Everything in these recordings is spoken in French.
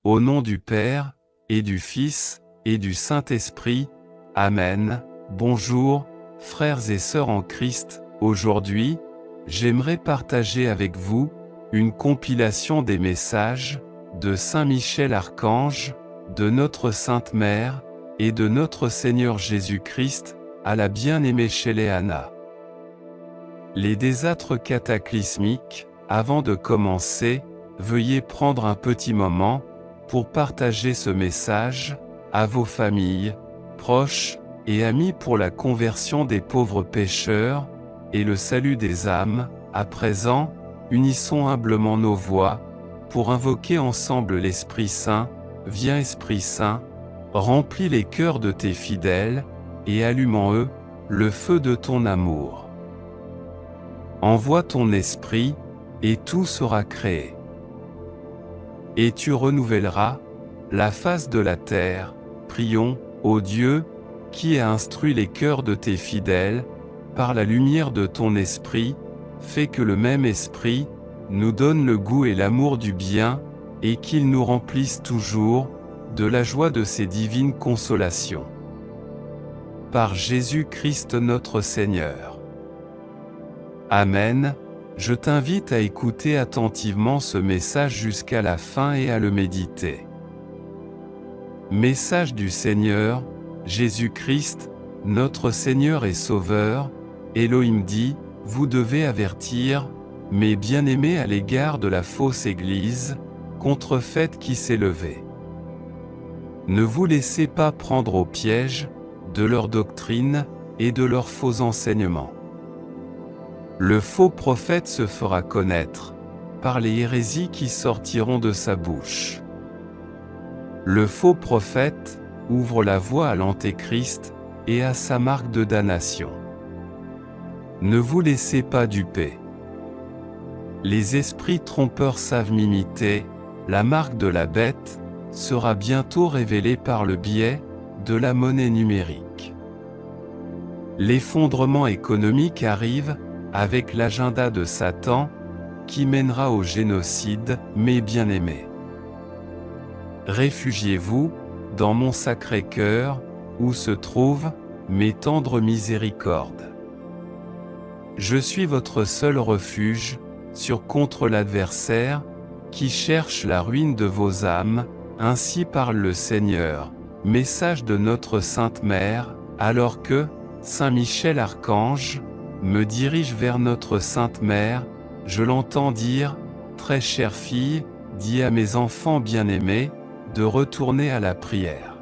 Au nom du Père, et du Fils, et du Saint-Esprit. Amen. Bonjour, frères et sœurs en Christ. Aujourd'hui, j'aimerais partager avec vous une compilation des messages de Saint Michel Archange, de notre Sainte Mère, et de notre Seigneur Jésus-Christ, à la bien-aimée Chéléana. Les désastres cataclysmiques. Avant de commencer, veuillez prendre un petit moment pour partager ce message à vos familles, proches et amis pour la conversion des pauvres pécheurs et le salut des âmes. À présent, unissons humblement nos voix pour invoquer ensemble l'Esprit Saint. Viens Esprit Saint, remplis les cœurs de tes fidèles et allume en eux le feu de ton amour. Envoie ton esprit, et tout sera créé. Et tu renouvelleras la face de la terre. Prions, ô Dieu, qui a instruit les cœurs de tes fidèles, par la lumière de ton esprit, fais que le même esprit nous donne le goût et l'amour du bien, et qu'il nous remplisse toujours de la joie de ses divines consolations. Par Jésus-Christ notre Seigneur. Amen. Je t'invite à écouter attentivement ce message jusqu'à la fin et à le méditer. Message du Seigneur, Jésus-Christ, notre Seigneur et Sauveur. Elohim dit, vous devez avertir, mes bien-aimés à l'égard de la fausse Église, contrefaite qui s'est levée. Ne vous laissez pas prendre au piège de leur doctrine et de leurs faux enseignements. Le faux prophète se fera connaître par les hérésies qui sortiront de sa bouche. Le faux prophète ouvre la voie à l'Antéchrist et à sa marque de damnation. Ne vous laissez pas duper. Les esprits trompeurs savent m'imiter. La marque de la bête sera bientôt révélée par le biais de la monnaie numérique. L'effondrement économique arrive avec l'agenda de Satan, qui mènera au génocide, mes bien-aimés. Réfugiez-vous dans mon sacré cœur, où se trouvent mes tendres miséricordes. Je suis votre seul refuge, contre l'adversaire, qui cherche la ruine de vos âmes, ainsi parle le Seigneur. Message de notre Sainte Mère, alors que Saint Michel Archange me dirige vers notre Sainte Mère, je l'entends dire, très chère fille, dis à mes enfants bien-aimés, de retourner à la prière.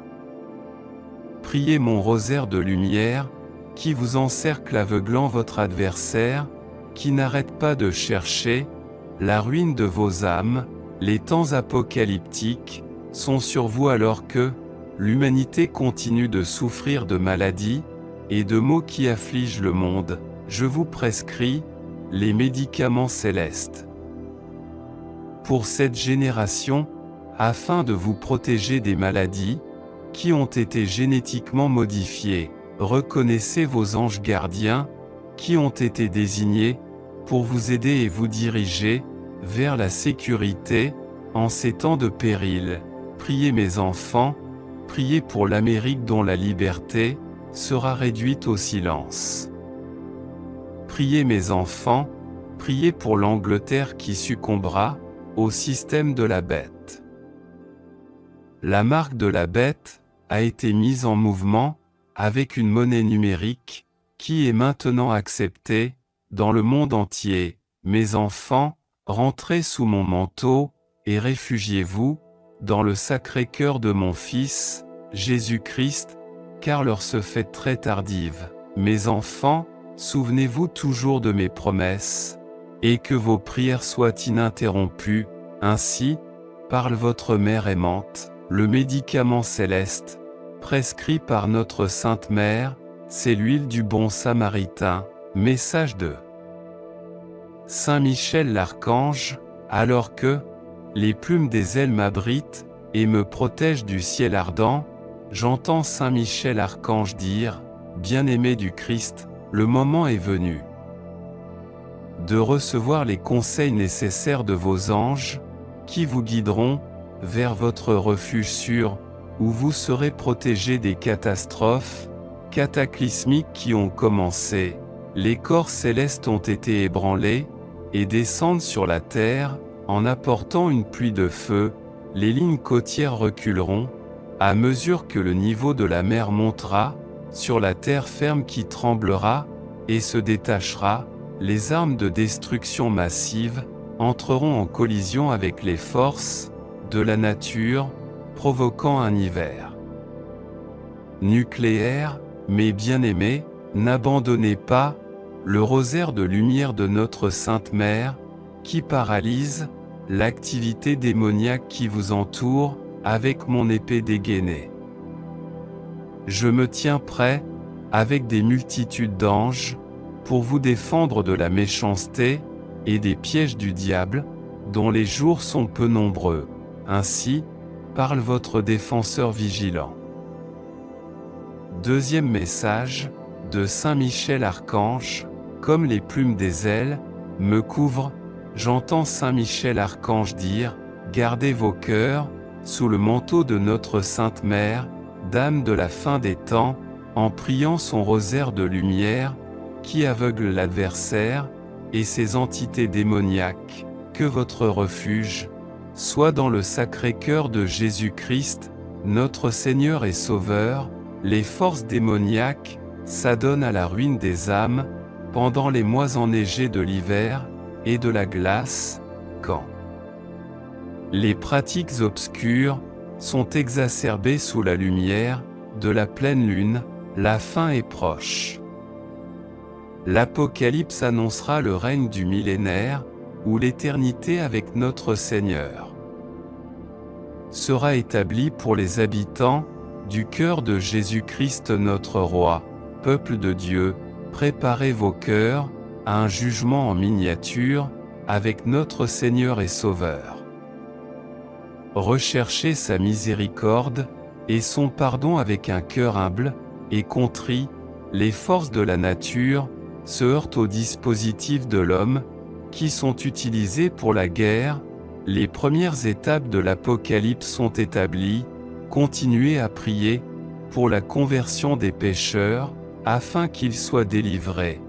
Priez mon rosaire de lumière, qui vous encercle aveuglant votre adversaire, qui n'arrête pas de chercher la ruine de vos âmes. Les temps apocalyptiques sont sur vous alors que l'humanité continue de souffrir de maladies et de maux qui affligent le monde. Je vous prescris les médicaments célestes. Pour cette génération, afin de vous protéger des maladies qui ont été génétiquement modifiées, reconnaissez vos anges gardiens qui ont été désignés pour vous aider et vous diriger vers la sécurité en ces temps de péril. Priez mes enfants, priez pour l'Amérique dont la liberté sera réduite au silence. Priez mes enfants, priez pour l'Angleterre qui succombera au système de la bête. La marque de la bête a été mise en mouvement avec une monnaie numérique qui est maintenant acceptée dans le monde entier. Mes enfants, rentrez sous mon manteau et réfugiez-vous dans le sacré cœur de mon Fils, Jésus-Christ, car l'heure se fait très tardive. Mes enfants, souvenez-vous toujours de mes promesses, et que vos prières soient ininterrompues. Ainsi, parle votre mère aimante. Le médicament céleste, prescrit par notre Sainte Mère, c'est l'huile du bon Samaritain. Message de Saint Michel l'Archange, alors que les plumes des ailes m'abritent et me protègent du ciel ardent, j'entends Saint Michel Archange dire, bien-aimé du Christ, le moment est venu de recevoir les conseils nécessaires de vos anges, qui vous guideront vers votre refuge sûr, où vous serez protégés des catastrophes cataclysmiques qui ont commencé. Les corps célestes ont été ébranlés, et descendent sur la terre, en apportant une pluie de feu. Les lignes côtières reculeront, à mesure que le niveau de la mer montera, sur la terre ferme qui tremblera, et se détachera. Les armes de destruction massive entreront en collision avec les forces de la nature, provoquant un hiver nucléaire. Mes bien-aimés, n'abandonnez pas le rosaire de lumière de notre Sainte Mère, qui paralyse l'activité démoniaque qui vous entoure, avec mon épée dégainée. Je me tiens prêt, avec des multitudes d'anges, pour vous défendre de la méchanceté et des pièges du diable, dont les jours sont peu nombreux. Ainsi parle votre défenseur vigilant. Deuxième message, de Saint Michel Archange. Comme les plumes des ailes me couvrent, j'entends Saint Michel Archange dire, gardez vos cœurs, sous le manteau de notre Sainte Mère, Dame de la fin des temps, en priant son rosaire de lumière, qui aveugle l'adversaire, et ses entités démoniaques, que votre refuge soit dans le Sacré-Cœur de Jésus-Christ, notre Seigneur et Sauveur. Les forces démoniaques s'adonnent à la ruine des âmes, pendant les mois enneigés de l'hiver, et de la glace, quand les pratiques obscures sont exacerbées sous la lumière de la pleine lune. La fin est proche. L'Apocalypse annoncera le règne du millénaire, où l'éternité avec notre Seigneur sera établie pour les habitants du cœur de Jésus-Christ notre Roi. Peuple de Dieu, préparez vos cœurs à un jugement en miniature avec notre Seigneur et Sauveur. Recherchez sa miséricorde et son pardon avec un cœur humble et contrit. Les forces de la nature se heurtent aux dispositifs de l'homme qui sont utilisés pour la guerre. Les premières étapes de l'Apocalypse sont établies. Continuez à prier pour la conversion des pécheurs, afin qu'ils soient délivrés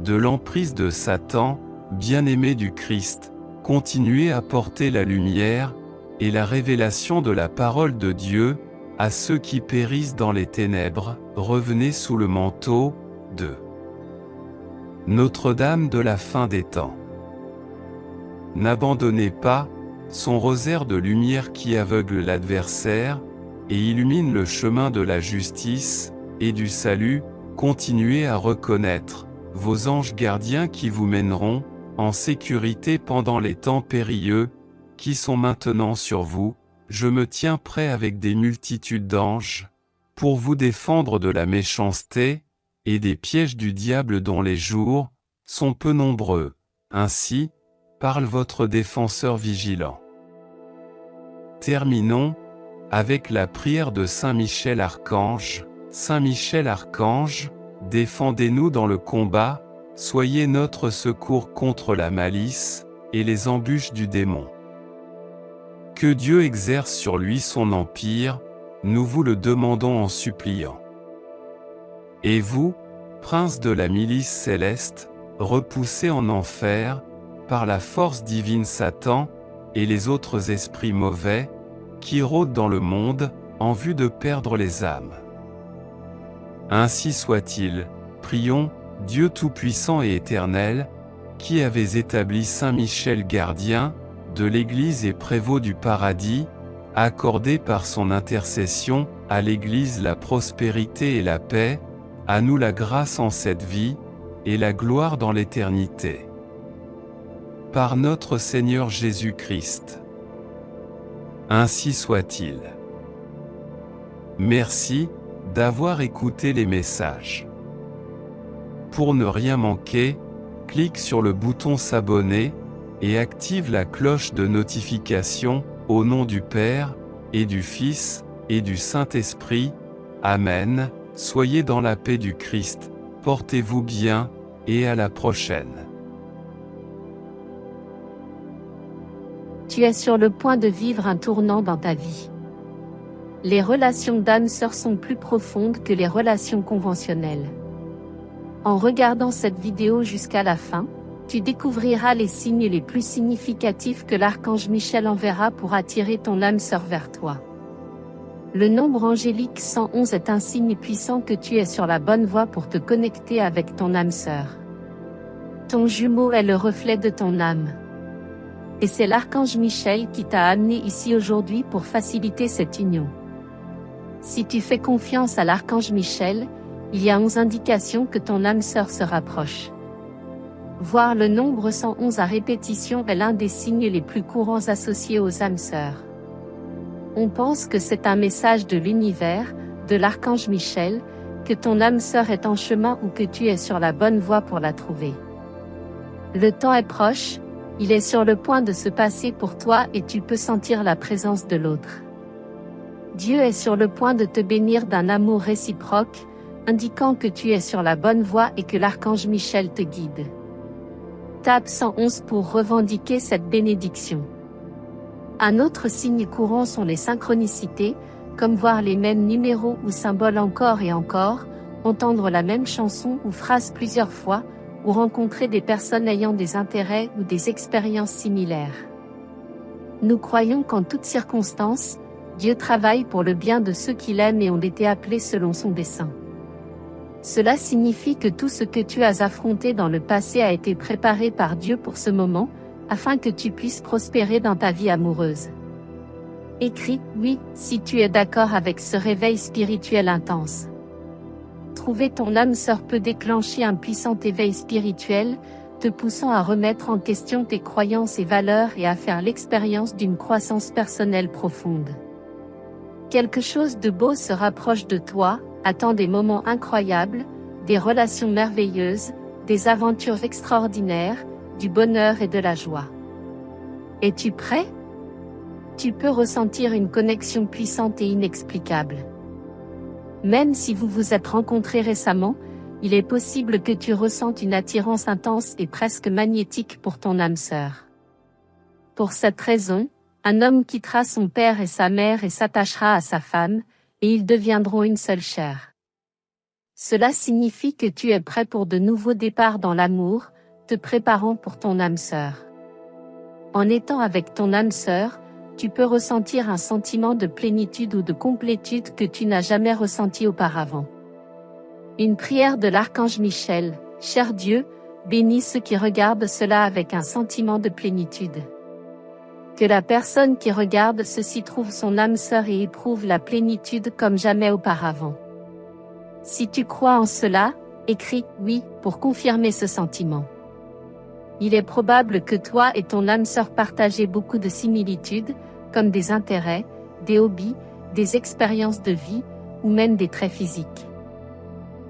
de l'emprise de Satan. Bien-aimés du Christ, continuez à porter la lumière et la révélation de la parole de Dieu à ceux qui périssent dans les ténèbres. Revenez sous le manteau de Notre-Dame de la fin des temps. N'abandonnez pas son rosaire de lumière qui aveugle l'adversaire et illumine le chemin de la justice et du salut. Continuez à reconnaître vos anges gardiens qui vous mèneront en sécurité pendant les temps périlleux qui sont maintenant sur vous. Je me tiens prêt avec des multitudes d'anges pour vous défendre de la méchanceté et des pièges du diable dont les jours sont peu nombreux. Ainsi parle votre défenseur vigilant. Terminons avec la prière de Saint Michel Archange. Saint Michel Archange, défendez-nous dans le combat, soyez notre secours contre la malice et les embûches du démon. Que Dieu exerce sur lui son empire, nous vous le demandons en suppliant. Et vous, prince de la milice céleste, repoussez en enfer, par la force divine Satan, et les autres esprits mauvais, qui rôdent dans le monde, en vue de perdre les âmes. Ainsi soit-il. Prions, Dieu Tout-Puissant et Éternel, qui avez établi Saint Michel gardien de l'Église et prévôt du paradis, accordez par son intercession à l'Église la prospérité et la paix, à nous la grâce en cette vie, et la gloire dans l'éternité. Par notre Seigneur Jésus-Christ. Ainsi soit-il. Merci d'avoir écouté les messages. Pour ne rien manquer, clique sur le bouton s'abonner et active la cloche de notification, au nom du Père, et du Fils, et du Saint-Esprit. Amen. Soyez dans la paix du Christ, portez-vous bien, et à la prochaine. Tu es sur le point de vivre un tournant dans ta vie. Les relations d'âme-sœur sont plus profondes que les relations conventionnelles. En regardant cette vidéo jusqu'à la fin, tu découvriras les signes les plus significatifs que l'archange Michel enverra pour attirer ton âme-sœur vers toi. Le nombre angélique 111 est un signe puissant que tu es sur la bonne voie pour te connecter avec ton âme-sœur. Ton jumeau est le reflet de ton âme. Et c'est l'archange Michel qui t'a amené ici aujourd'hui pour faciliter cette union. Si tu fais confiance à l'archange Michel, il y a 11 indications que ton âme-sœur se rapproche. Voir le nombre 111 à répétition est l'un des signes les plus courants associés aux âmes-sœurs. On pense que c'est un message de l'univers, de l'archange Michel, que ton âme-sœur est en chemin ou que tu es sur la bonne voie pour la trouver. Le temps est proche, il est sur le point de se passer pour toi et tu peux sentir la présence de l'autre. Dieu est sur le point de te bénir d'un amour réciproque, indiquant que tu es sur la bonne voie et que l'archange Michel te guide. Tape 111 pour revendiquer cette bénédiction. Un autre signe courant sont les synchronicités, comme voir les mêmes numéros ou symboles encore et encore, entendre la même chanson ou phrase plusieurs fois, ou rencontrer des personnes ayant des intérêts ou des expériences similaires. Nous croyons qu'en toutes circonstances, Dieu travaille pour le bien de ceux qu'il aime et ont été appelés selon son dessein. Cela signifie que tout ce que tu as affronté dans le passé a été préparé par Dieu pour ce moment, afin que tu puisses prospérer dans ta vie amoureuse. Écris « Oui » si tu es d'accord avec ce réveil spirituel intense. Trouver ton âme-sœur peut déclencher un puissant éveil spirituel, te poussant à remettre en question tes croyances et valeurs et à faire l'expérience d'une croissance personnelle profonde. Quelque chose de beau se rapproche de toi, attend des moments incroyables, des relations merveilleuses, des aventures extraordinaires, du bonheur et de la joie. Es-tu prêt? Tu peux ressentir une connexion puissante et inexplicable. Même si vous vous êtes rencontrés récemment, il est possible que tu ressentes une attirance intense et presque magnétique pour ton âme-sœur. Pour cette raison, un homme quittera son père et sa mère et s'attachera à sa femme, et ils deviendront une seule chair. Cela signifie que tu es prêt pour de nouveaux départs dans l'amour, te préparant pour ton âme-sœur. En étant avec ton âme-sœur, tu peux ressentir un sentiment de plénitude ou de complétude que tu n'as jamais ressenti auparavant. Une prière de l'archange Michel, cher Dieu, bénis ceux qui regardent cela avec un sentiment de plénitude. Que la personne qui regarde ceci trouve son âme-sœur et éprouve la plénitude comme jamais auparavant. Si tu crois en cela, écris « oui » pour confirmer ce sentiment. Il est probable que toi et ton âme-sœur partagez beaucoup de similitudes, comme des intérêts, des hobbies, des expériences de vie, ou même des traits physiques.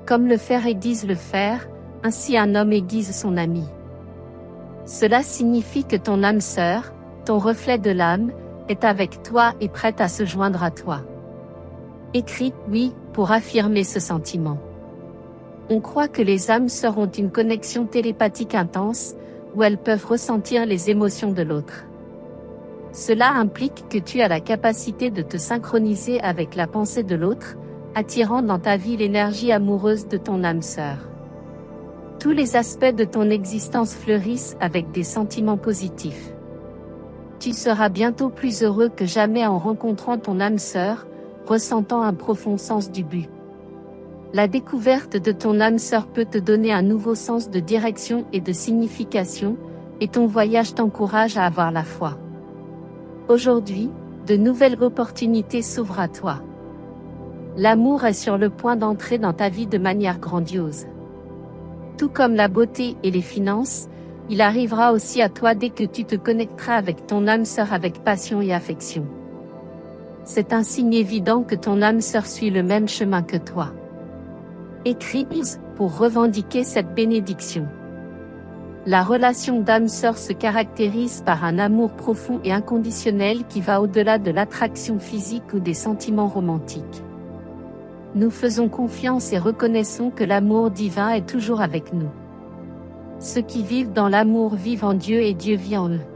Comme le fer aiguise le fer, ainsi un homme aiguise son ami. Cela signifie que ton âme-sœur, ton reflet de l'âme, est avec toi et prête à se joindre à toi. Écris « oui » pour affirmer ce sentiment. On croit que les âmes sœurs ont une connexion télépathique intense, où elles peuvent ressentir les émotions de l'autre. Cela implique que tu as la capacité de te synchroniser avec la pensée de l'autre, attirant dans ta vie l'énergie amoureuse de ton âme sœur. Tous les aspects de ton existence fleurissent avec des sentiments positifs. Tu seras bientôt plus heureux que jamais en rencontrant ton âme sœur, ressentant un profond sens du but. La découverte de ton âme sœur peut te donner un nouveau sens de direction et de signification, et ton voyage t'encourage à avoir la foi. Aujourd'hui, de nouvelles opportunités s'ouvrent à toi. L'amour est sur le point d'entrer dans ta vie de manière grandiose. Tout comme la beauté et les finances, il arrivera aussi à toi dès que tu te connecteras avec ton âme sœur avec passion et affection. C'est un signe évident que ton âme sœur suit le même chemin que toi. Écris pour revendiquer cette bénédiction. La relation d'âme-sœur se caractérise par un amour profond et inconditionnel qui va au-delà de l'attraction physique ou des sentiments romantiques. Nous faisons confiance et reconnaissons que l'amour divin est toujours avec nous. Ceux qui vivent dans l'amour vivent en Dieu et Dieu vit en eux.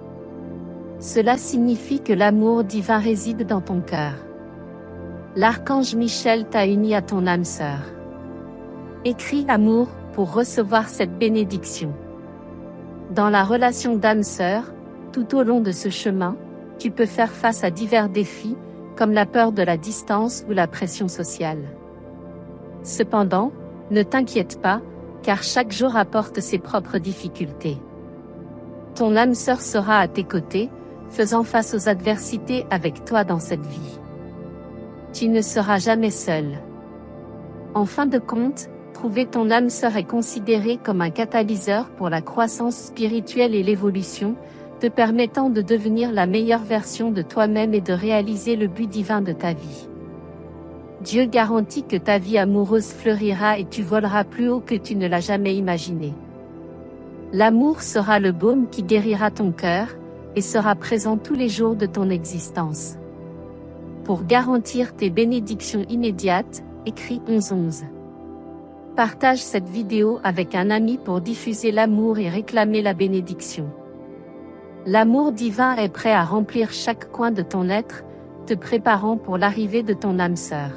Cela signifie que l'amour divin réside dans ton cœur. L'archange Michel t'a uni à ton âme sœur. Écris amour pour recevoir cette bénédiction. Dans la relation d'âme sœur, tout au long de ce chemin, tu peux faire face à divers défis, comme la peur de la distance ou la pression sociale. Cependant, ne t'inquiète pas, car chaque jour apporte ses propres difficultés. Ton âme sœur sera à tes côtés, faisant face aux adversités avec toi dans cette vie. Tu ne seras jamais seul. En fin de compte, trouver ton âme sœur est considéré comme un catalyseur pour la croissance spirituelle et l'évolution, te permettant de devenir la meilleure version de toi-même et de réaliser le but divin de ta vie. Dieu garantit que ta vie amoureuse fleurira et tu voleras plus haut que tu ne l'as jamais imaginé. L'amour sera le baume qui guérira ton cœur, et sera présent tous les jours de ton existence. Pour garantir tes bénédictions immédiates, écris 1111. Partage cette vidéo avec un ami pour diffuser l'amour et réclamer la bénédiction. L'amour divin est prêt à remplir chaque coin de ton être, te préparant pour l'arrivée de ton âme sœur.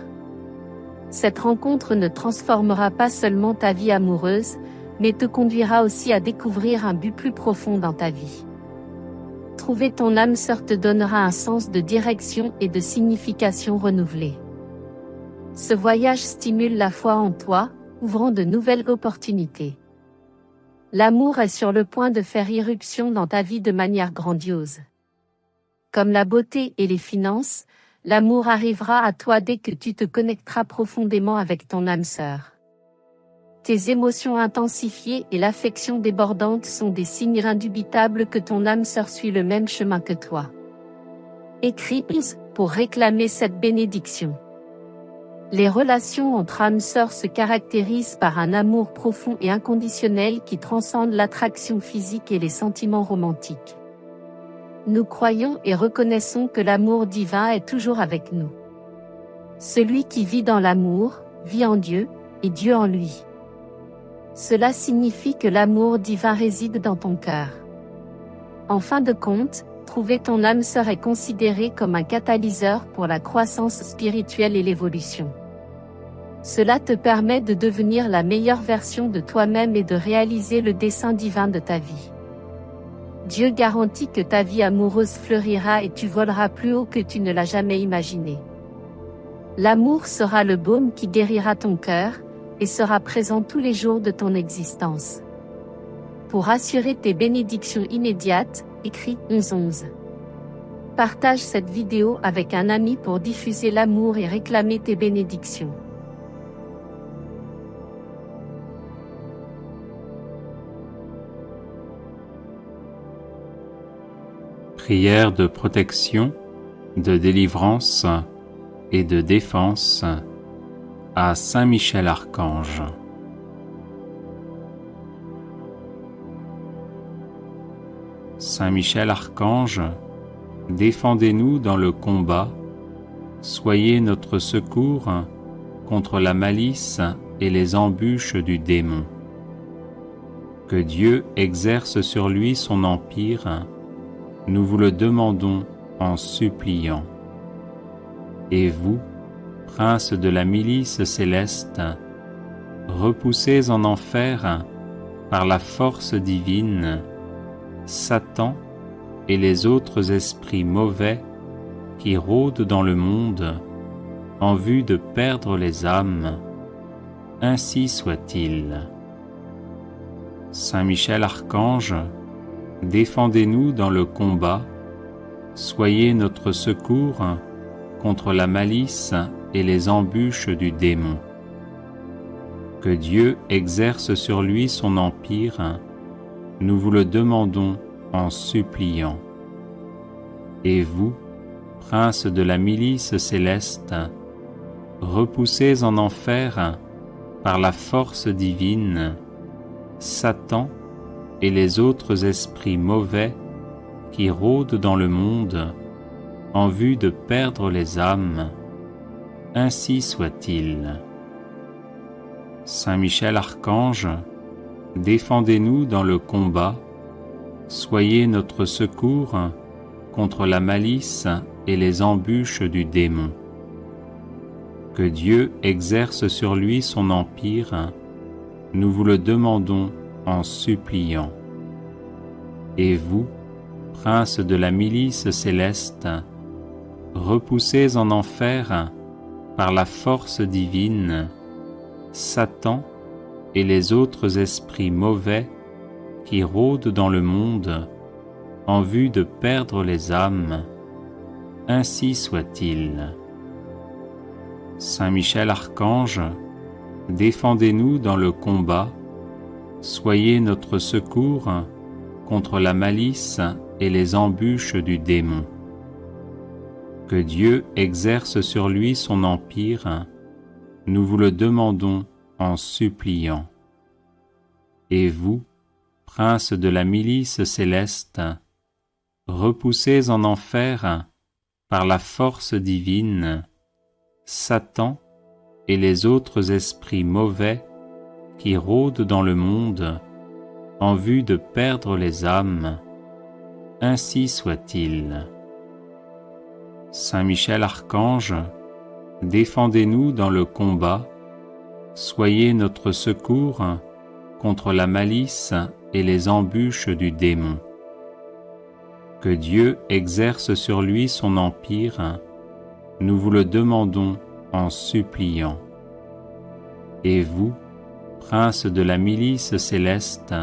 Cette rencontre ne transformera pas seulement ta vie amoureuse, mais te conduira aussi à découvrir un but plus profond dans ta vie. Trouver ton âme sœur te donnera un sens de direction et de signification renouvelée. Ce voyage stimule la foi en toi, ouvrant de nouvelles opportunités. L'amour est sur le point de faire irruption dans ta vie de manière grandiose. Comme la beauté et les finances, l'amour arrivera à toi dès que tu te connecteras profondément avec ton âme sœur. Tes émotions intensifiées et l'affection débordante sont des signes indubitables que ton âme sœur suit le même chemin que toi. Écris pour réclamer cette bénédiction. Les relations entre âmes sœurs se caractérisent par un amour profond et inconditionnel qui transcende l'attraction physique et les sentiments romantiques. Nous croyons et reconnaissons que l'amour divin est toujours avec nous. Celui qui vit dans l'amour, vit en Dieu, et Dieu en lui. Cela signifie que l'amour divin réside dans ton cœur. En fin de compte, trouver ton âme sœur est considéré comme un catalyseur pour la croissance spirituelle et l'évolution. Cela te permet de devenir la meilleure version de toi-même et de réaliser le dessein divin de ta vie. Dieu garantit que ta vie amoureuse fleurira et tu voleras plus haut que tu ne l'as jamais imaginé. L'amour sera le baume qui guérira ton cœur, et sera présent tous les jours de ton existence. Pour assurer tes bénédictions immédiates, écris 1111. Partage cette vidéo avec un ami pour diffuser l'amour et réclamer tes bénédictions. Prière de protection, de délivrance et de défense à Saint Michel Archange. Saint Michel Archange, défendez-nous dans le combat, soyez notre secours contre la malice et les embûches du démon. Que Dieu exerce sur lui son empire, nous vous le demandons en suppliant. Et vous, prince de la milice céleste, repoussés en enfer par la force divine, Satan et les autres esprits mauvais qui rôdent dans le monde en vue de perdre les âmes, ainsi soit-il. Saint Michel Archange, défendez-nous dans le combat, soyez notre secours contre la malice et les embûches du démon. Que Dieu exerce sur lui son empire, nous vous le demandons en suppliant. Et vous, prince de la milice céleste, repoussés en enfer par la force divine, Satan et les autres esprits mauvais qui rôdent dans le monde en vue de perdre les âmes, ainsi soit-il. Saint Michel Archange, défendez-nous dans le combat, soyez notre secours contre la malice et les embûches du démon. Que Dieu exerce sur lui son empire, nous vous le demandons en suppliant. Et vous, princes de la milice céleste, repoussés en enfer par la force divine, Satan et les autres esprits mauvais qui rôdent dans le monde en vue de perdre les âmes, ainsi soit-il. Saint Michel Archange, défendez-nous dans le combat, soyez notre secours contre la malice et les embûches du démon. Que Dieu exerce sur lui son empire, nous vous le demandons en suppliant. Et vous, princes de la milice céleste, repoussés en enfer par la force divine, Satan et les autres esprits mauvais qui rôdent dans le monde en vue de perdre les âmes, ainsi soit-il. Saint Michel Archange, défendez-nous dans le combat, soyez notre secours contre la malice et les embûches du démon. Que Dieu exerce sur lui son empire, nous vous le demandons en suppliant. Et vous, princes de la milice céleste,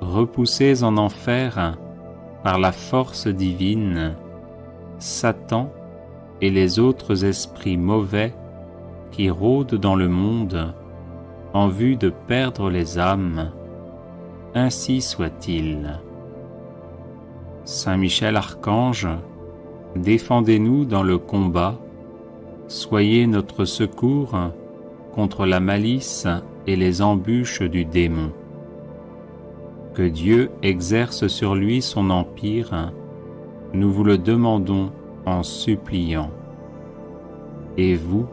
repoussés en enfer par la force divine, Satan et les autres esprits mauvais qui rôdent dans le monde en vue de perdre les âmes, ainsi soit-il. Saint Michel Archange, défendez-nous dans le combat, soyez notre secours contre la malice et les embûches du démon. Que Dieu exerce sur lui son empire, nous vous le demandons en suppliant. Et vous,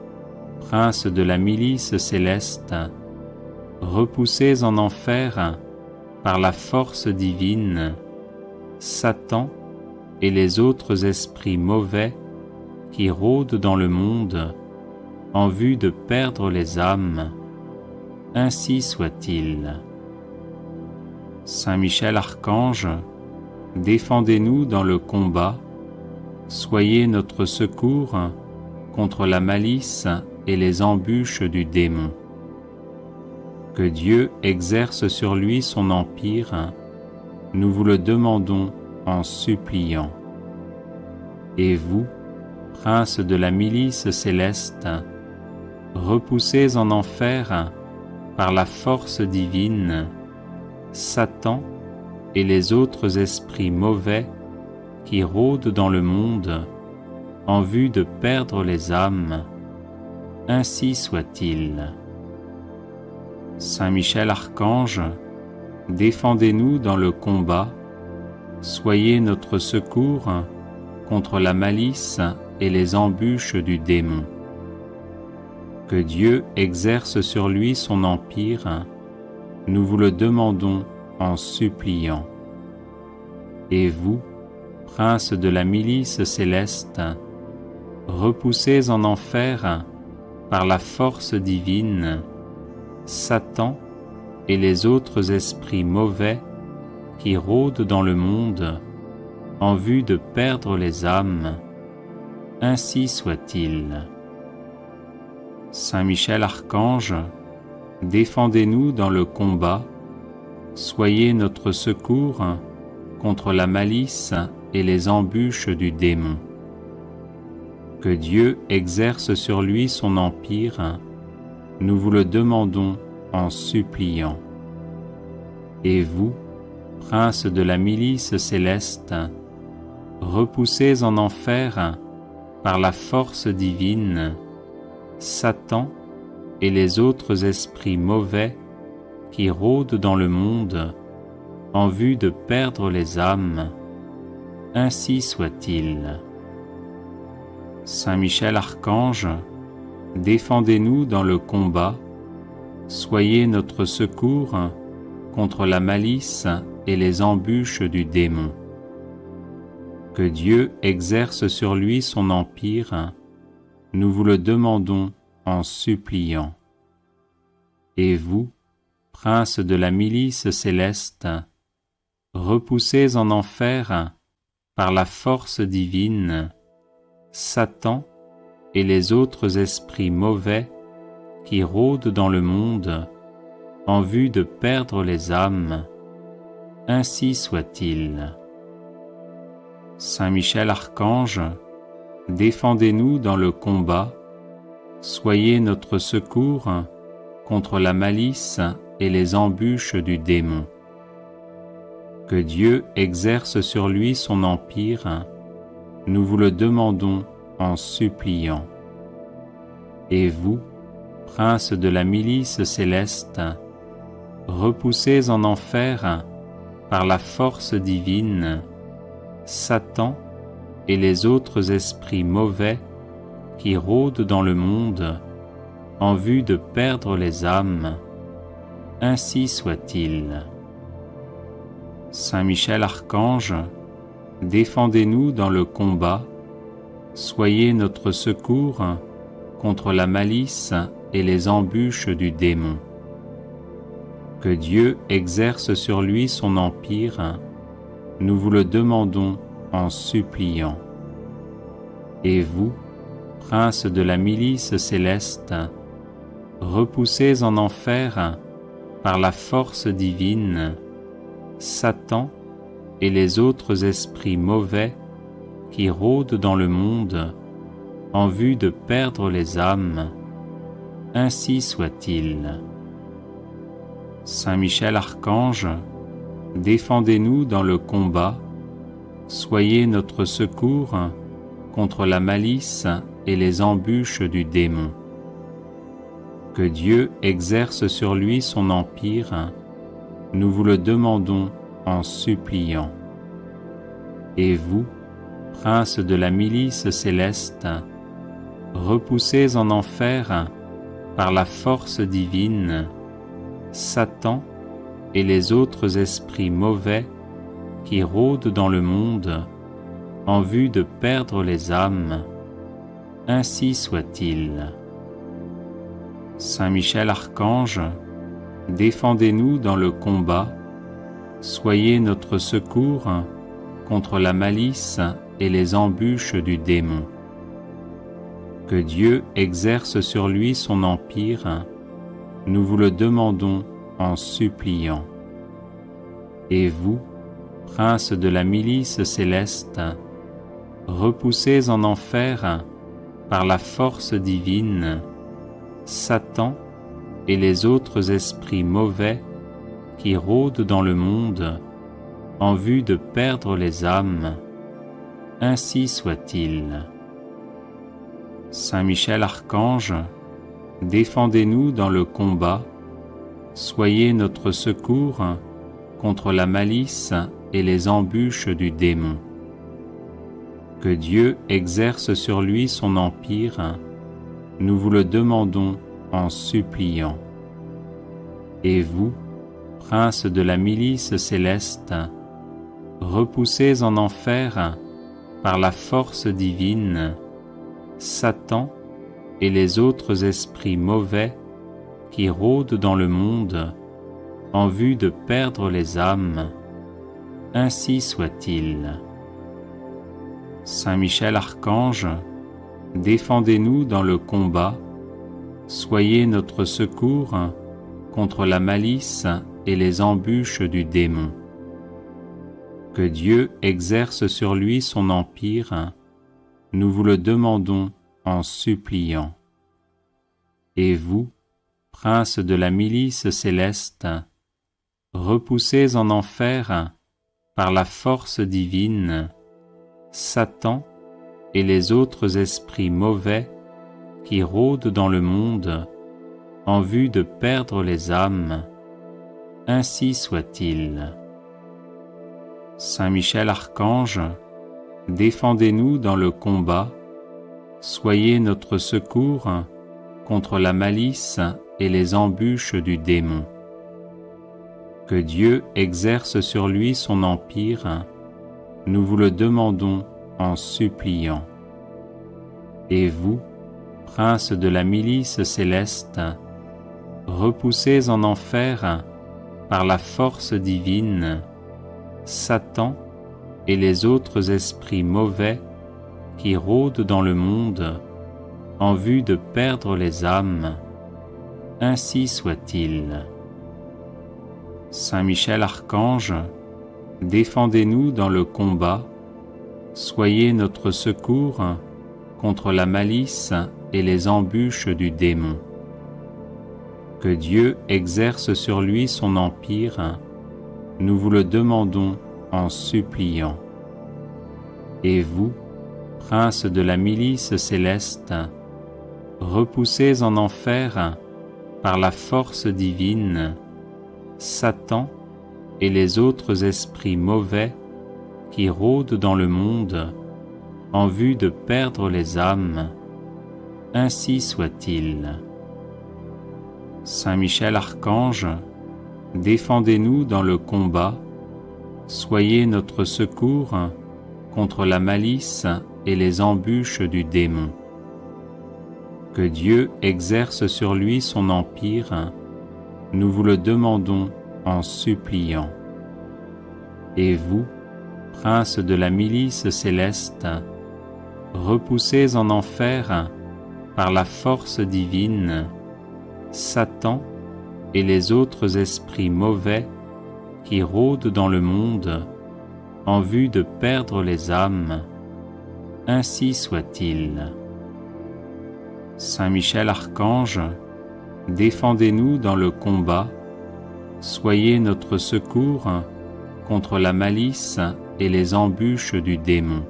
princes de la milice céleste, repoussés en enfer par la force divine, Satan et les autres esprits mauvais qui rôdent dans le monde en vue de perdre les âmes, ainsi soit-il. Saint Michel Archange, défendez-nous dans le combat, soyez notre secours contre la malice et les embûches du démon. Que Dieu exerce sur lui son empire, nous vous le demandons en suppliant. Et vous, princes de la milice céleste, repoussés en enfer par la force divine, Satan et les autres esprits mauvais qui rôdent dans le monde en vue de perdre les âmes, ainsi soit-il. Saint Michel Archange, défendez-nous dans le combat, soyez notre secours contre la malice et les embûches du démon. Que Dieu exerce sur lui son empire, nous vous le demandons en suppliant. Et vous, princes de la milice céleste, repoussés en enfer par la force divine, Satan et les autres esprits mauvais qui rôdent dans le monde en vue de perdre les âmes, ainsi soit-il. Saint Michel Archange, défendez-nous dans le combat, soyez notre secours contre la malice et les embûches du démon. Que Dieu exerce sur lui son empire, nous vous le demandons en suppliant. Et vous, princes de la milice céleste, repoussés en enfer par la force divine, Satan et les autres esprits mauvais qui rôdent dans le monde en vue de perdre les âmes, ainsi soit-il. Saint Michel Archange, défendez-nous dans le combat, soyez notre secours contre la malice et les embûches du démon. Que Dieu exerce sur lui son empire, nous vous le demandons en suppliant. Et vous, princes de la milice céleste, repoussez en enfer, par la force divine, Satan et les autres esprits mauvais qui rôdent dans le monde en vue de perdre les âmes. Ainsi soit-il. Saint Michel Archange, défendez-nous dans le combat, soyez notre secours contre la malice et les embûches du démon. Que Dieu exerce sur lui son empire, nous vous le demandons en suppliant. Et vous, princes de la milice céleste, repoussez en enfer, par la force divine, Satan et les autres esprits mauvais qui rôdent dans le monde en vue de perdre les âmes. Ainsi soit-il. Saint Michel Archange, défendez-nous dans le combat, soyez notre secours contre la malice et les embûches du démon. Que Dieu exerce sur lui son empire, nous vous le demandons en suppliant. Et vous, princes de la milice céleste, repoussez en enfer, par la force divine, Satan et les autres esprits mauvais qui rôdent dans le monde en vue de perdre les âmes. Ainsi soit-il. Saint Michel Archange, défendez-nous dans le combat, soyez notre secours contre la malice et les embûches du démon. Que Dieu exerce sur lui son empire, nous vous le demandons en suppliant. Et vous, princes de la milice céleste, repoussez en enfer, par la force divine, Satan et les autres esprits mauvais qui rôdent dans le monde en vue de perdre les âmes. Ainsi soit-il. Saint Michel Archange, défendez-nous dans le combat, soyez notre secours contre la malice et les embûches du démon. Que Dieu exerce sur lui son empire, nous vous le demandons en suppliant. Et vous, princes de la milice céleste, repoussez en enfer, par la force divine, Satan et les autres esprits mauvais qui rôdent dans le monde en vue de perdre les âmes. Ainsi soit-il. Saint Michel Archange, défendez-nous dans le combat, soyez notre secours contre la malice et les embûches du démon. Que Dieu exerce sur lui son empire, nous vous le demandons en suppliant. Et vous, princes de la milice céleste, repoussez en enfer, par la force divine, Satan et les autres esprits mauvais qui rôdent dans le monde en vue de perdre les âmes. Ainsi soit-il. Saint Michel Archange, défendez-nous dans le combat, soyez notre secours contre la malice et les embûches du démon. Que Dieu exerce sur lui son empire, nous vous le demandons en suppliant. Et vous, princes de la milice céleste, repoussez en enfer, par la force divine, Satan et les autres esprits mauvais qui rôdent dans le monde en vue de perdre les âmes. Ainsi soit-il. Saint Michel Archange, défendez-nous dans le combat, soyez notre secours contre la malice et les embûches du démon. Que Dieu exerce sur lui son empire, nous vous le demandons en suppliant. Et vous, princes de la milice céleste, repoussés en enfer par la force divine, Satan et les autres esprits mauvais qui rôdent dans le monde en vue de perdre les âmes, ainsi soit-il. Saint Michel Archange, défendez-nous dans le combat, soyez notre secours contre la malice et les embûches du démon. Que Dieu exerce sur lui son empire, nous vous le demandons en suppliant. Et vous, princes de la milice céleste, repoussés en enfer par la force divine, Satan et les autres esprits mauvais qui rôdent dans le monde en vue de perdre les âmes, ainsi soit-il. Saint Michel Archange, défendez-nous dans le combat, soyez notre secours contre la malice et les embûches du démon. Que Dieu exerce sur lui son empire, nous vous le demandons en suppliant. Et vous, princes de la milice céleste, repoussés en enfer par la force divine, Satan et les autres esprits mauvais qui rôdent dans le monde en vue de perdre les âmes, ainsi soit-il. Saint Michel Archange, défendez-nous dans le combat, soyez notre secours contre la malice et les embûches du démon.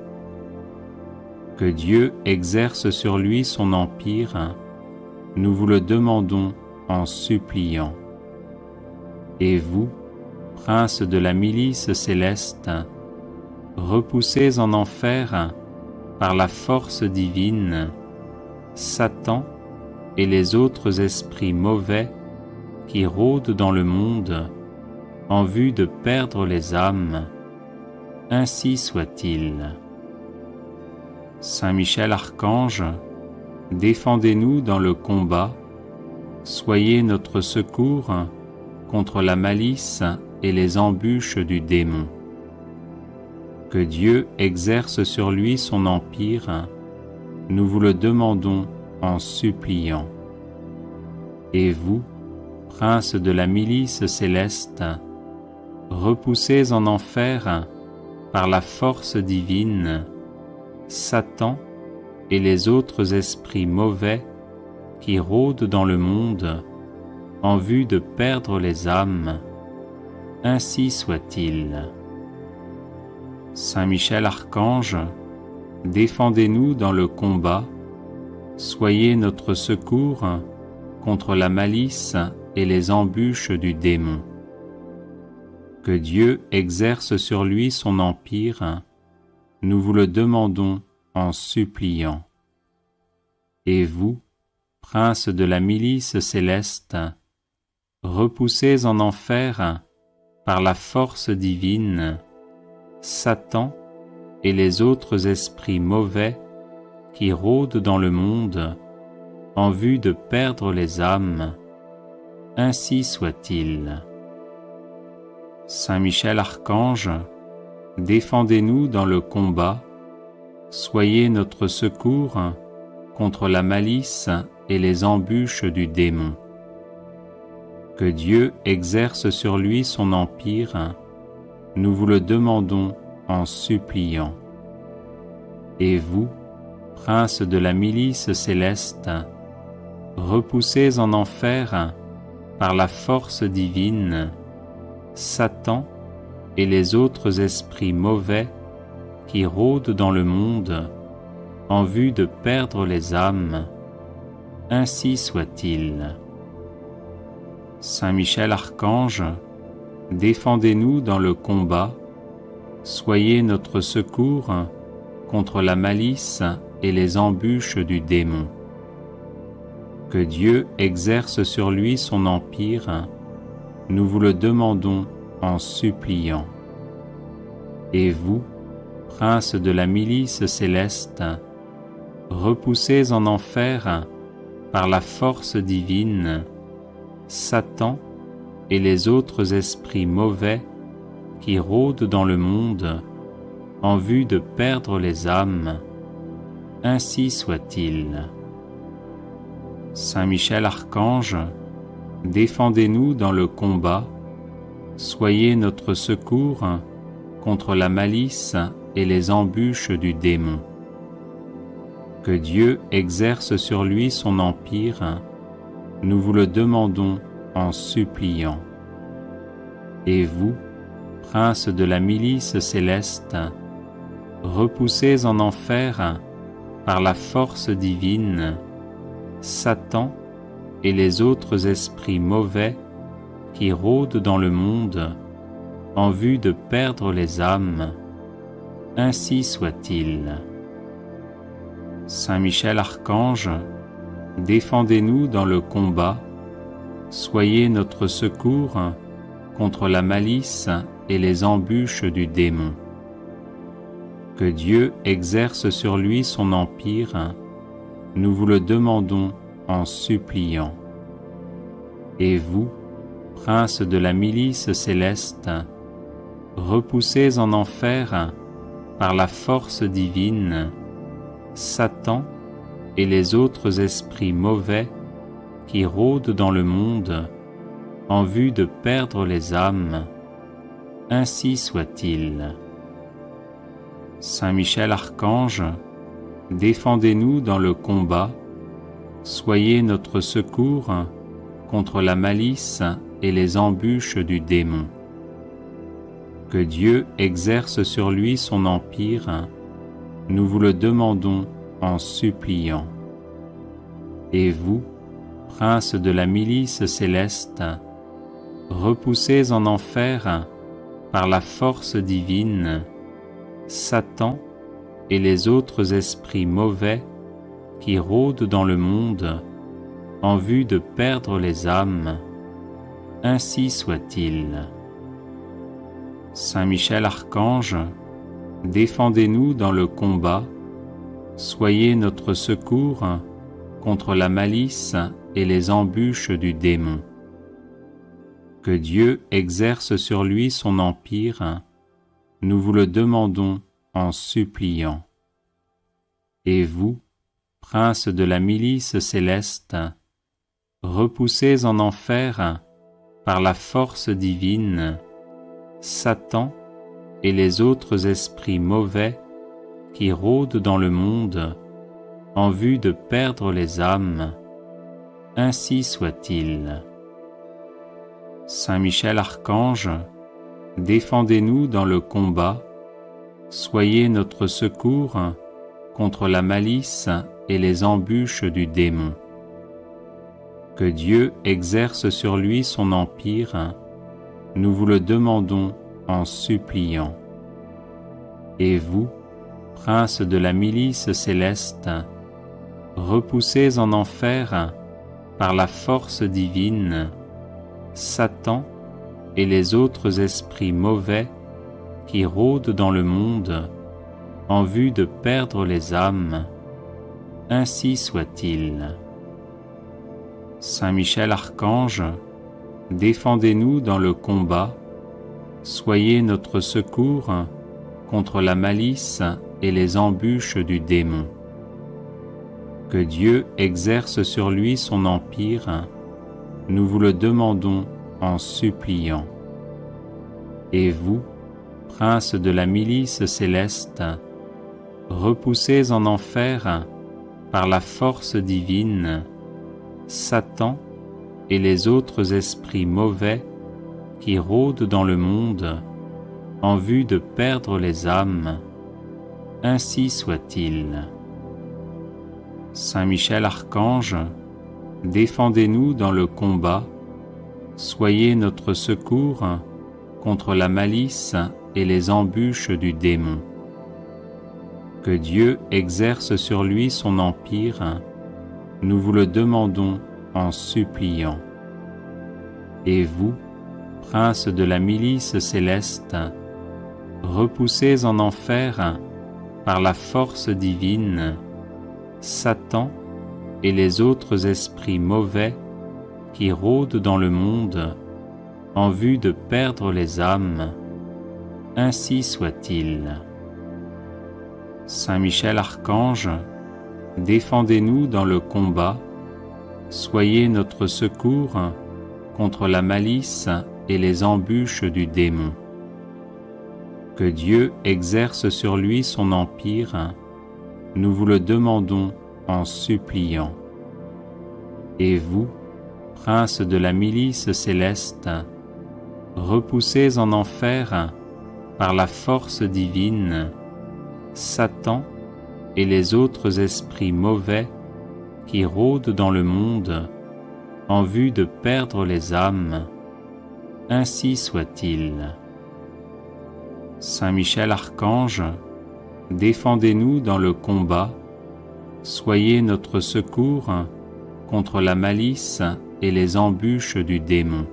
Que Dieu exerce sur lui son empire, nous vous le demandons en suppliant. Et vous, princes de la milice céleste, repoussés en enfer par la force divine, Satan et les autres esprits mauvais qui rôdent dans le monde en vue de perdre les âmes, ainsi soit-il. Saint Michel Archange, défendez-nous dans le combat, soyez notre secours contre la malice et les embûches du démon. Que Dieu exerce sur lui son empire, nous vous le demandons en suppliant. Et vous, princes de la milice céleste, repoussés en enfer par la force divine, Satan et les autres esprits mauvais qui rôdent dans le monde en vue de perdre les âmes, ainsi soit-il. Saint Michel Archange, défendez-nous dans le combat, soyez notre secours contre la malice et les embûches du démon. Que Dieu exerce sur lui son empire, nous vous le demandons en suppliant. Et vous, princes de la milice céleste, repoussés en enfer par la force divine, Satan et les autres esprits mauvais qui rôdent dans le monde en vue de perdre les âmes, ainsi soit-il. Saint Michel Archange, défendez-nous dans le combat, soyez notre secours contre la malice et les embûches du démon. Que Dieu exerce sur lui son empire, nous vous le demandons en suppliant. Et vous, princes de la milice céleste, repoussés en enfer par la force divine, Satan et les autres esprits mauvais qui rôdent dans le monde en vue de perdre les âmes, ainsi soit-il. Saint Michel Archange, défendez-nous dans le combat, soyez notre secours contre la malice et les embûches du démon. Que Dieu exerce sur lui son empire, nous vous le demandons en suppliant. Et vous, princes de la milice céleste, repoussés en enfer par la force divine, Satan et les autres esprits mauvais qui rôdent dans le monde en vue de perdre les âmes, ainsi soit-il. Saint Michel Archange, défendez-nous dans le combat, soyez notre secours contre la malice et les embûches du démon. Que Dieu exerce sur lui son empire, nous vous le demandons en suppliant. Et vous, princes de la milice céleste, repoussés en enfer par la force divine, Satan et les autres esprits mauvais qui rôdent dans le monde en vue de perdre les âmes, ainsi soit-il. Saint Michel Archange, défendez-nous dans le combat, soyez notre secours contre la malice et les embûches du démon. Que Dieu exerce sur lui son empire, nous vous le demandons en suppliant. Et vous, princes de la milice céleste, repoussés en enfer par la force divine, Satan et les autres esprits mauvais qui rôdent dans le monde en vue de perdre les âmes, ainsi soit-il. Saint Michel Archange, défendez-nous dans le combat, soyez notre secours contre la malice et les embûches du démon. Que Dieu exerce sur lui son empire, nous vous le demandons en suppliant. Et vous, princes de la milice céleste, repoussés en enfer par la force divine, Satan et les autres esprits mauvais qui rôdent dans le monde en vue de perdre les âmes, ainsi soit-il. Saint Michel Archange, défendez-nous dans le combat, soyez notre secours contre la malice et les embûches du démon. Que Dieu exerce sur lui son empire, nous vous le demandons en suppliant. Et vous, princes de la milice céleste, repoussés en enfer par la force divine, Satan et les autres esprits mauvais qui rôdent dans le monde en vue de perdre les âmes, ainsi soit-il. Saint Michel Archange, défendez-nous dans le combat, soyez notre secours contre la malice et les embûches du démon. Que Dieu exerce sur lui son empire, nous vous le demandons en suppliant. Et vous, princes de la milice céleste, repoussés en enfer par la force divine, Satan et les autres esprits mauvais qui rôdent dans le monde en vue de perdre les âmes, ainsi soit-il. Saint Michel Archange, défendez-nous dans le combat, soyez notre secours contre la malice et les embûches du démon. Que Dieu exerce sur lui son empire, nous vous le demandons en suppliant. Et vous, princes de la milice céleste, repoussés en enfer par la force divine, Satan et les autres esprits mauvais qui rôdent dans le monde en vue de perdre les âmes, ainsi soit-il. Saint Michel Archange, défendez-nous dans le combat, soyez notre secours contre la malice et les embûches du démon. Que Dieu exerce sur lui son empire, nous vous le demandons en suppliant. Et vous, princes de la milice céleste, repoussez en enfer par la force divine Satan et les autres esprits mauvais qui rôdent dans le monde en vue de perdre les âmes. Ainsi soit-il. Saint Michel Archange, défendez-nous dans le combat, soyez notre secours contre la malice et les embûches du démon. Que Dieu exerce sur lui son empire, nous vous le demandons en suppliant. Et vous, princes de la milice céleste, repoussez en enfer par la force divine Satan et les autres esprits mauvais qui rôdent dans le monde en vue de perdre les âmes. Ainsi soit-il. Saint Michel Archange, défendez-nous dans le combat, soyez notre secours contre la malice et les embûches du démon.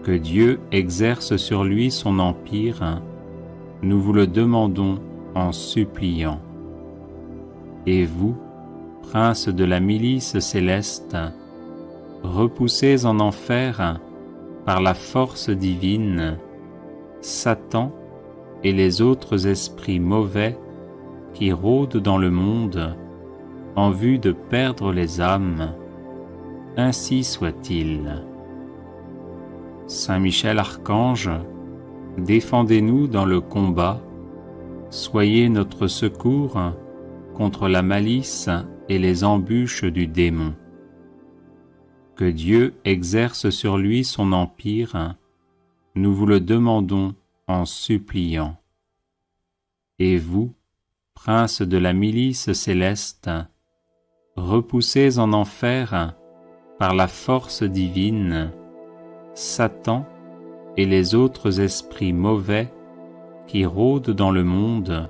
Que Dieu exerce sur lui son empire, nous vous le demandons en suppliant. Et vous, princes de la milice céleste, repoussez en enfer par la force divine Satan et les autres esprits mauvais qui rôdent dans le monde en vue de perdre les âmes. Ainsi soit-il. Saint Michel Archange, défendez-nous dans le combat, soyez notre secours contre la malice et les embûches du démon. Que Dieu exerce sur lui son empire, nous vous le demandons en suppliant. Et vous, princes de la milice céleste, repoussez en enfer par la force divine Satan et les autres esprits mauvais qui rôdent dans le monde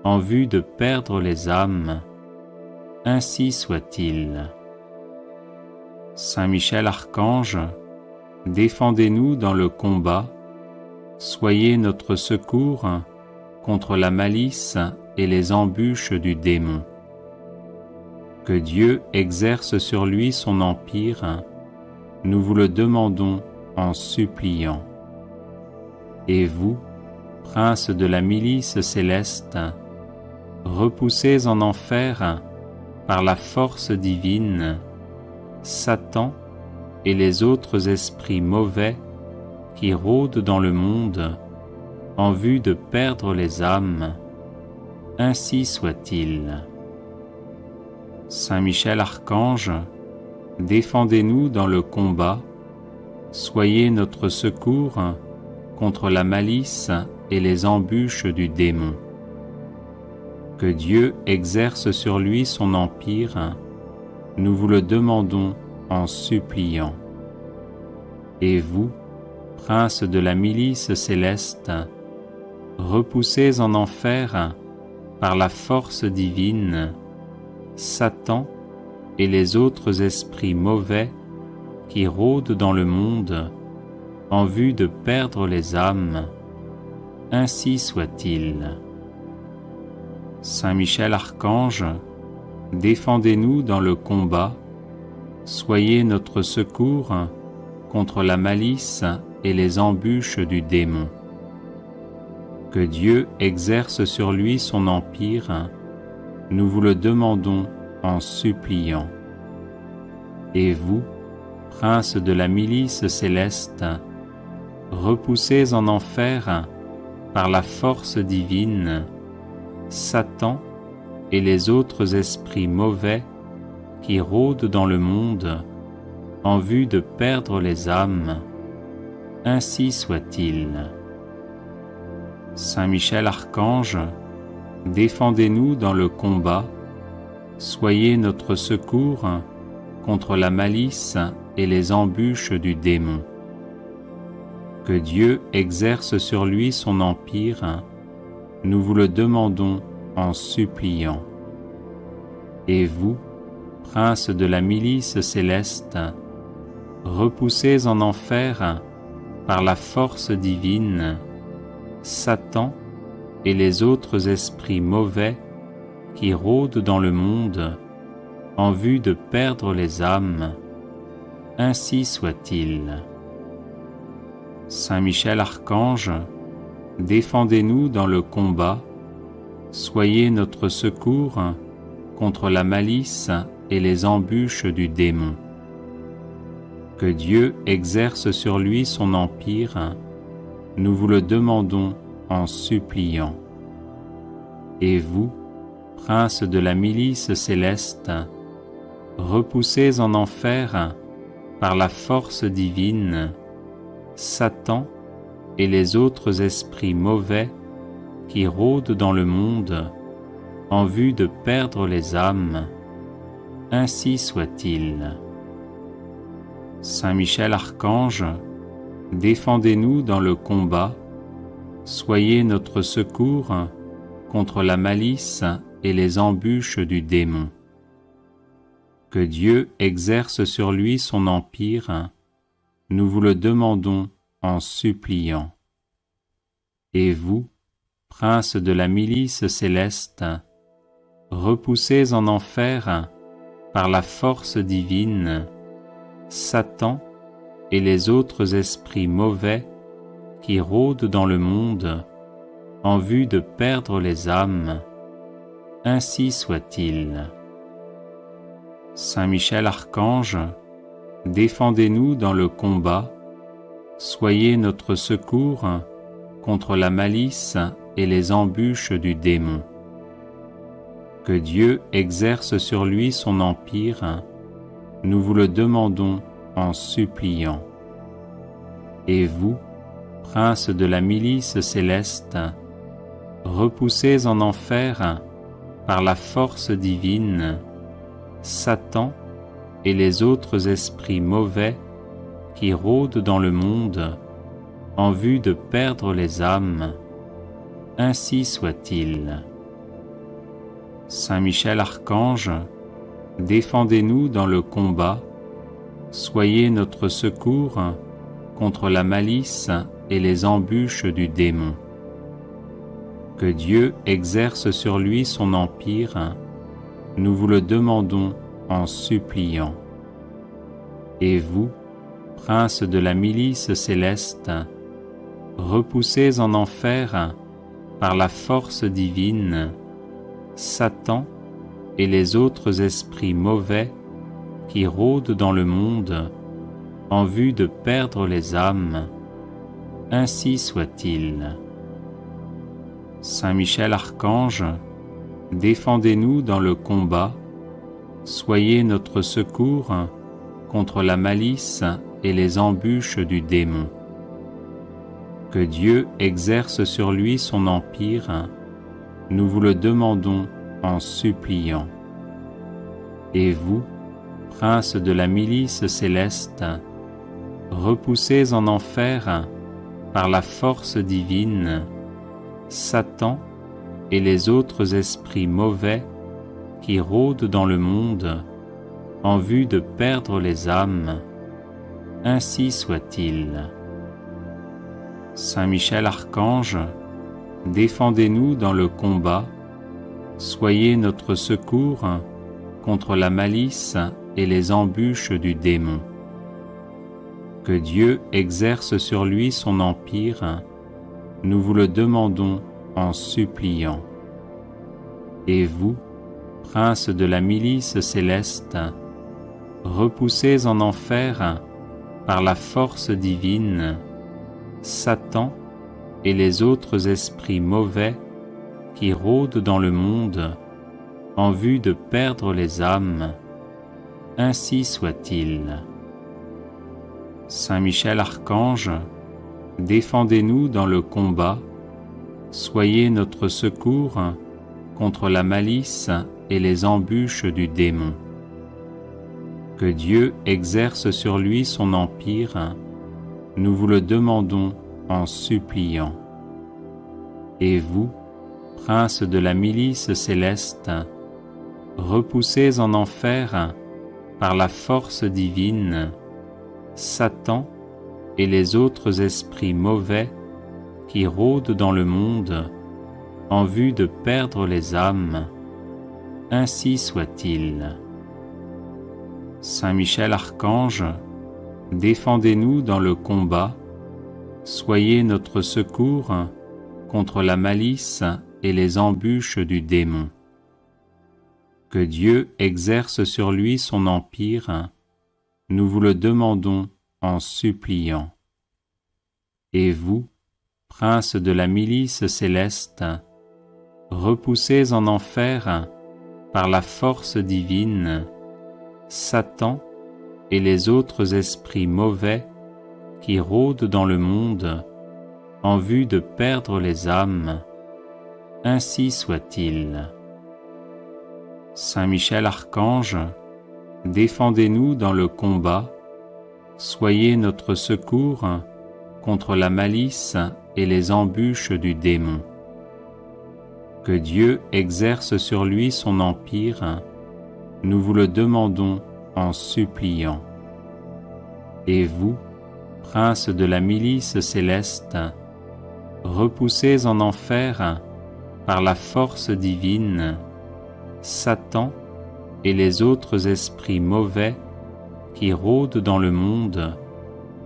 en vue de perdre les âmes. Ainsi soit-il. Saint Michel Archange, défendez-nous dans le combat, soyez notre secours contre la malice et les embûches du démon. Que Dieu exerce sur lui son empire, nous vous le demandons en suppliant. Et vous, princes de la milice céleste, repoussez en enfer par la force divine Satan et les autres esprits mauvais qui rôdent dans le monde en vue de perdre les âmes. Ainsi soit-il. Saint Michel Archange, défendez-nous dans le combat, soyez notre secours contre la malice et les embûches du démon. Que Dieu exerce sur lui son empire, nous vous le demandons en suppliant. Et vous, princes de la milice céleste, repoussez en enfer par la force divine Satan et les autres esprits mauvais qui rôdent dans le monde en vue de perdre les âmes. Ainsi soit-il. Saint Michel Archange, défendez-nous dans le combat, soyez notre secours contre la malice et les embûches du démon. Que Dieu exerce sur lui son empire, nous vous le demandons en suppliant. Et vous, princes de la milice céleste, repoussez en enfer par la force divine Satan et les autres esprits mauvais qui rôdent dans le monde en vue de perdre les âmes. Ainsi soit-il. Saint Michel Archange, défendez-nous dans le combat, soyez notre secours contre la malice et les embûches du démon. Que Dieu exerce sur lui son empire, nous vous le demandons en suppliant. Et vous, princes de la milice céleste, repoussez en enfer par la force divine Satan et les autres esprits mauvais qui rôdent dans le monde en vue de perdre les âmes, ainsi soit-il. Saint Michel Archange, défendez-nous dans le combat, soyez notre secours contre la malice et les embûches du démon. Que Dieu exerce sur lui son empire, nous vous le demandons en suppliant. Et vous, princes de la milice céleste, repoussés en enfer par la force divine, Satan et les autres esprits mauvais qui rôdent dans le monde en vue de perdre les âmes, ainsi soit-il. Saint Michel Archange, défendez-nous dans le combat, soyez notre secours contre la malice et les embûches du démon. Que Dieu exerce sur lui son empire, nous vous le demandons en suppliant. Et vous, princes de la milice céleste, repoussés en enfer par la force divine, Satan et les autres esprits mauvais qui rôdent dans le monde en vue de perdre les âmes, ainsi soit-il. Saint Michel Archange, défendez-nous dans le combat, soyez notre secours contre la malice et les embûches du démon. Que Dieu exerce sur lui son empire, nous vous le demandons en suppliant. Et vous, princes de la milice céleste, repoussés en enfer par la force divine, Satan et les autres esprits mauvais qui rôdent dans le monde en vue de perdre les âmes, ainsi soit-il. Saint Michel Archange, défendez-nous dans le combat, soyez notre secours contre la malice et les embûches du démon. Que Dieu exerce sur lui son empire, nous vous le demandons en suppliant. Et vous, princes de la milice céleste, repoussés en enfer par la force divine, Satan et les autres esprits mauvais qui rôdent dans le monde en vue de perdre les âmes, ainsi soit-il. Saint Michel Archange, défendez-nous dans le combat, soyez notre secours contre la malice et les embûches du démon. Que Dieu exerce sur lui son empire, nous vous le demandons en suppliant. Et vous, princes de la milice céleste, repoussés en enfer par la force divine, Satan et les autres esprits mauvais qui rôdent dans le monde en vue de perdre les âmes, ainsi soit-il. Saint Michel Archange, défendez-nous dans le combat, soyez notre secours contre la malice et les embûches du démon. Que Dieu exerce sur lui son empire, nous vous le demandons en suppliant. Et vous, princes de la milice céleste, repoussés en enfer par la force divine, Satan et les autres esprits mauvais qui rôdent dans le monde en vue de perdre les âmes, ainsi soit-il. Saint Michel Archange, défendez-nous dans le combat, soyez notre secours contre la malice et les embûches du démon. Que Dieu exerce sur lui son empire, nous vous le demandons en suppliant. Et vous, princes de la milice céleste, repoussés en enfer par la force divine, Satan et les autres esprits mauvais qui rôdent dans le monde en vue de perdre les âmes, ainsi soit-il. Saint Michel Archange, défendez-nous dans le combat, soyez notre secours contre la malice et les embûches du démon. Que Dieu exerce sur lui son empire, nous vous le demandons en suppliant. Et vous, princes de la milice céleste, repoussez en enfer, par la force divine, Satan et les autres esprits mauvais qui rôdent dans le monde en vue de perdre les âmes, ainsi soit-il. Saint Michel Archange, défendez-nous dans le combat, soyez notre secours contre la malice et les embûches du démon. Que Dieu exerce sur lui son empire, nous vous le demandons en suppliant. Et vous, princes de la milice céleste, repoussez en enfer, par la force divine, Satan et les autres esprits mauvais qui rôdent dans le monde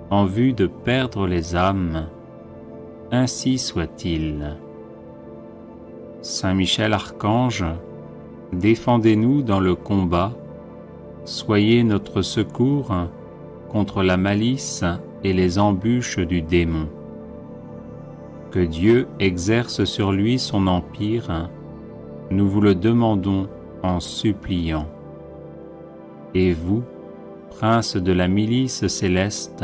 en vue de perdre les âmes, ainsi soit-il. Saint Michel Archange, défendez-nous dans le combat, soyez notre secours contre la malice et les embûches du démon. Que Dieu exerce sur lui son empire, nous vous le demandons en suppliant. Et vous, princes de la milice céleste,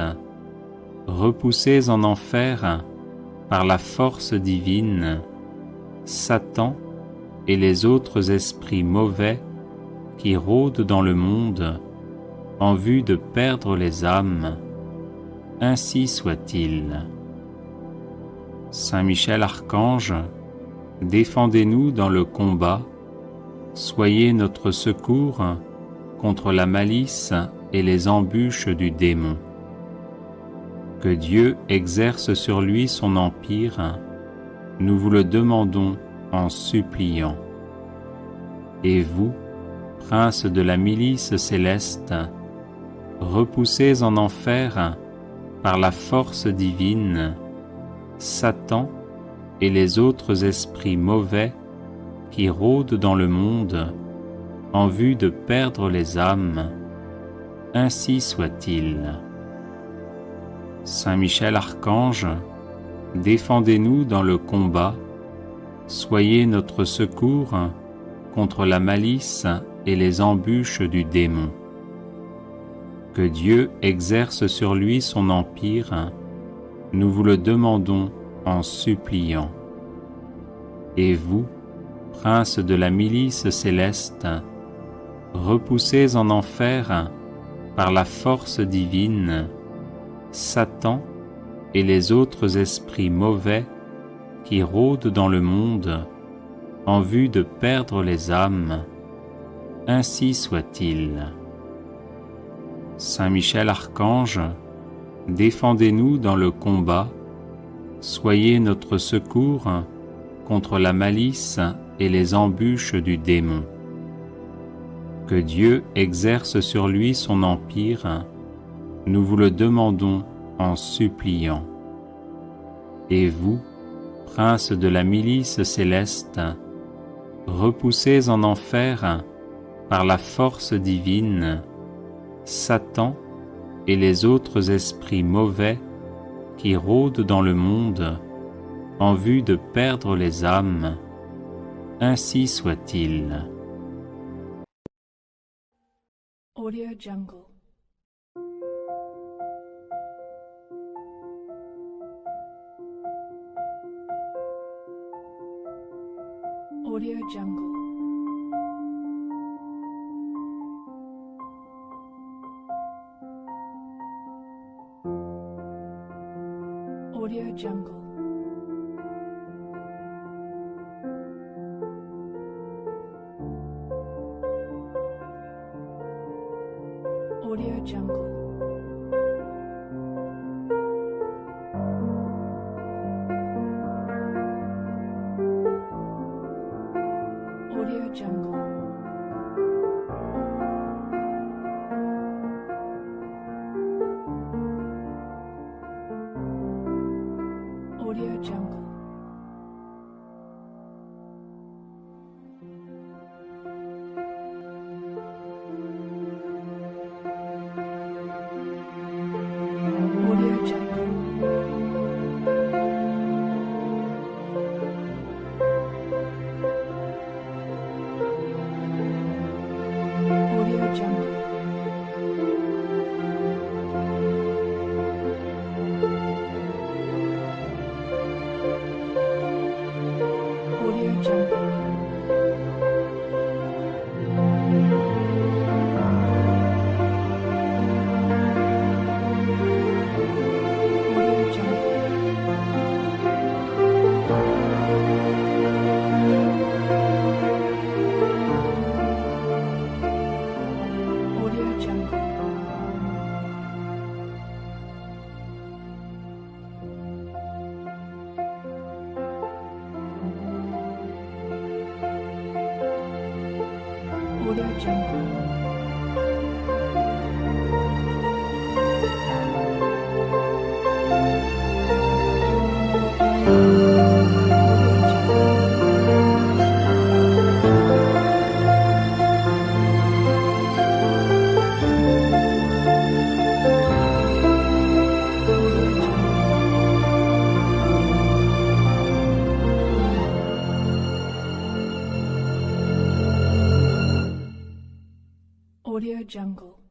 repoussez en enfer, par la force divine, Satan et les autres esprits mauvais qui rôdent dans le monde en vue de perdre les âmes, ainsi soit-il. Saint Michel Archange, défendez-nous dans le combat, soyez notre secours contre la malice et les embûches du démon. Que Dieu exerce sur lui son empire, nous vous le demandons en suppliant. Et vous, princes de la milice céleste, repoussez en enfer, par la force divine, Satan et les autres esprits mauvais qui rôdent dans le monde en vue de perdre les âmes, ainsi soit-il. Saint Michel Archange, défendez-nous dans le combat, soyez notre secours contre la malice et les embûches du démon. Que Dieu exerce sur lui son empire, nous vous le demandons en suppliant. Et vous, princes de la milice céleste, repoussez en enfer, par la force divine, Satan et les autres esprits mauvais qui rôdent dans le monde en vue de perdre les âmes, ainsi soit-il. Saint Michel Archange, défendez-nous dans le combat, soyez notre secours contre la malice et les embûches du démon. Que Dieu exerce sur lui son empire, nous vous le demandons en suppliant. Et vous, princes de la milice céleste, repoussez en enfer, par la force divine, Satan et les autres esprits mauvais qui rôdent dans le monde en vue de perdre les âmes, ainsi soit-il. Audio Jungle. Audio Jungle. Audio Jungle. Audio Jungle. Audio Jungle. Audio Jungle.